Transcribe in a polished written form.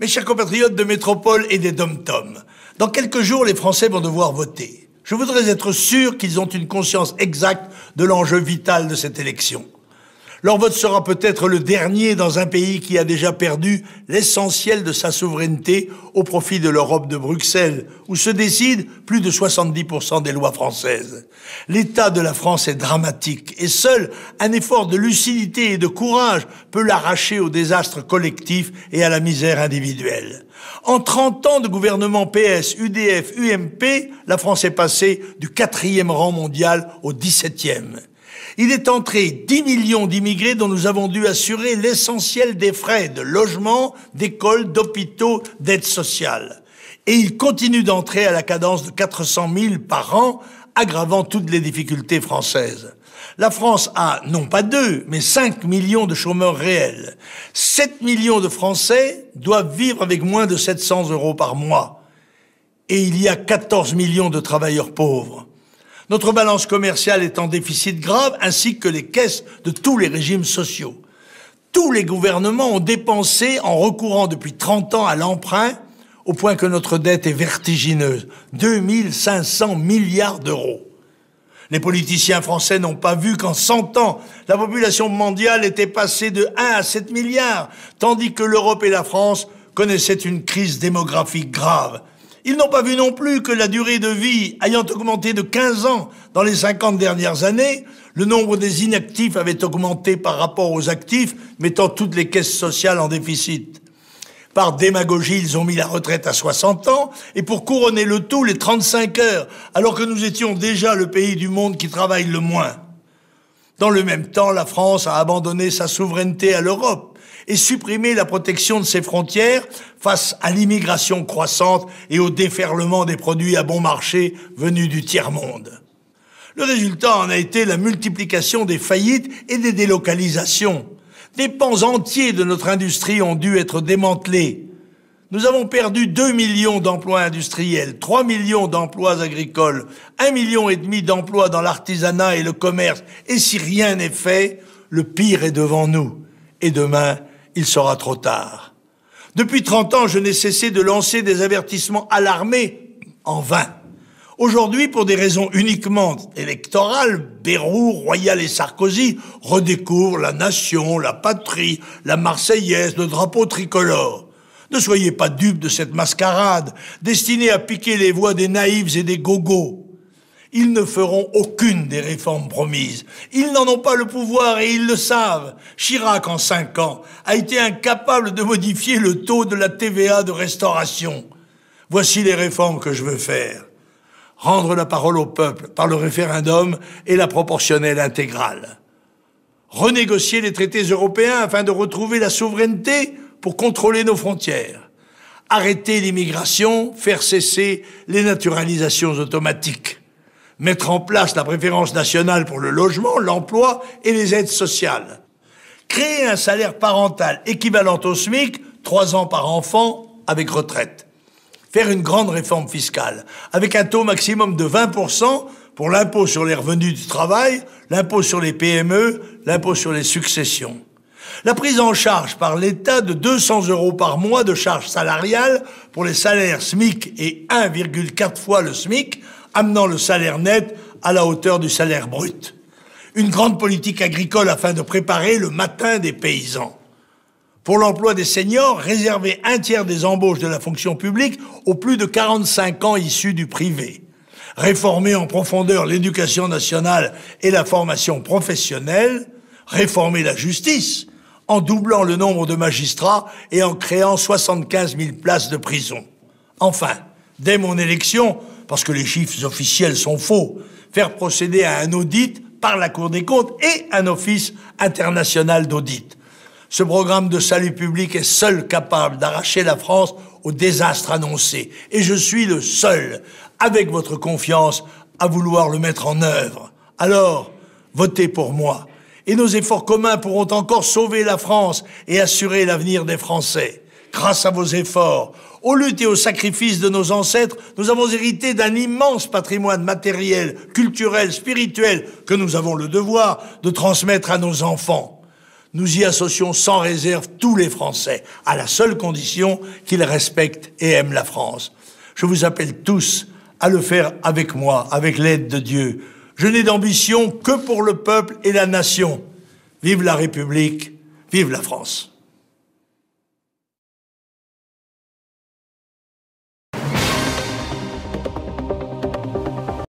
Mes chers compatriotes de métropole et des dom-toms, dans quelques jours, les Français vont devoir voter. Je voudrais être sûr qu'ils ont une conscience exacte de l'enjeu vital de cette élection. Leur vote sera peut-être le dernier dans un pays qui a déjà perdu l'essentiel de sa souveraineté au profit de l'Europe de Bruxelles, où se décident plus de 70% des lois françaises. L'état de la France est dramatique et seul un effort de lucidité et de courage peut l'arracher au désastre collectif et à la misère individuelle. En 30 ans de gouvernement PS, UDF, UMP, la France est passée du 4e rang mondial au 17e. Il est entré 10 millions d'immigrés dont nous avons dû assurer l'essentiel des frais de logement, d'école, d'hôpitaux, d'aide sociale. Et il continue d'entrer à la cadence de 400 000 par an, aggravant toutes les difficultés françaises. La France a, non pas 2, mais 5 millions de chômeurs réels. 7 millions de Français doivent vivre avec moins de 700 € par mois. Et il y a 14 millions de travailleurs pauvres. Notre balance commerciale est en déficit grave, ainsi que les caisses de tous les régimes sociaux. Tous les gouvernements ont dépensé en recourant depuis 30 ans à l'emprunt, au point que notre dette est vertigineuse. 2 500 milliards d'euros. Les politiciens français n'ont pas vu qu'en 100 ans, la population mondiale était passée de 1 à 7 milliards, tandis que l'Europe et la France connaissaient une crise démographique grave. Ils n'ont pas vu non plus que la durée de vie ayant augmenté de 15 ans dans les 50 dernières années, le nombre des inactifs avait augmenté par rapport aux actifs, mettant toutes les caisses sociales en déficit. Par démagogie, ils ont mis la retraite à 60 ans, et pour couronner le tout, les 35 heures, alors que nous étions déjà le pays du monde qui travaille le moins. Dans le même temps, la France a abandonné sa souveraineté à l'Europe et supprimé la protection de ses frontières face à l'immigration croissante et au déferlement des produits à bon marché venus du tiers-monde. Le résultat en a été la multiplication des faillites et des délocalisations. Des pans entiers de notre industrie ont dû être démantelés. Nous avons perdu 2 millions d'emplois industriels, 3 millions d'emplois agricoles, 1,5 million d'emplois dans l'artisanat et le commerce. Et si rien n'est fait, le pire est devant nous. Et demain, il sera trop tard. Depuis 30 ans, je n'ai cessé de lancer des avertissements alarmés en vain. Aujourd'hui, pour des raisons uniquement électorales, Bayrou, Royal et Sarkozy redécouvrent la nation, la patrie, la Marseillaise, le drapeau tricolore. Ne soyez pas dupes de cette mascarade, destinée à piquer les voix des naïfs et des gogos. Ils ne feront aucune des réformes promises. Ils n'en ont pas le pouvoir et ils le savent. Chirac, en 5 ans, a été incapable de modifier le taux de la TVA de restauration. Voici les réformes que je veux faire. Rendre la parole au peuple par le référendum et la proportionnelle intégrale. Renégocier les traités européens afin de retrouver la souveraineté pour contrôler nos frontières. Arrêter l'immigration, faire cesser les naturalisations automatiques. Mettre en place la préférence nationale pour le logement, l'emploi et les aides sociales. Créer un salaire parental équivalent au SMIC, 3 ans par enfant, avec retraite. Faire une grande réforme fiscale, avec un taux maximum de 20% pour l'impôt sur les revenus du travail, l'impôt sur les PME, l'impôt sur les successions. La prise en charge par l'État de 200 € par mois de charges salariales pour les salaires SMIC et 1,4 fois le SMIC, amenant le salaire net à la hauteur du salaire brut. Une grande politique agricole afin de préparer le matin des paysans. Pour l'emploi des seniors, réserver 1/3 des embauches de la fonction publique aux plus de 45 ans issus du privé. Réformer en profondeur l'éducation nationale et la formation professionnelle. Réformer la justice en doublant le nombre de magistrats et en créant 75 000 places de prison. Enfin, dès mon élection, parce que les chiffres officiels sont faux, faire procéder à un audit par la Cour des comptes et un office international d'audit. Ce programme de salut public est seul capable d'arracher la France au désastre annoncé. Et je suis le seul, avec votre confiance, à vouloir le mettre en œuvre. Alors, votez pour moi. Et nos efforts communs pourront encore sauver la France et assurer l'avenir des Français. Grâce à vos efforts, aux luttes et aux sacrifices de nos ancêtres, nous avons hérité d'un immense patrimoine matériel, culturel, spirituel, que nous avons le devoir de transmettre à nos enfants. Nous y associons sans réserve tous les Français, à la seule condition qu'ils respectent et aiment la France. Je vous appelle tous à le faire avec moi, avec l'aide de Dieu. Je n'ai d'ambition que pour le peuple et la nation. Vive la République, vive la France.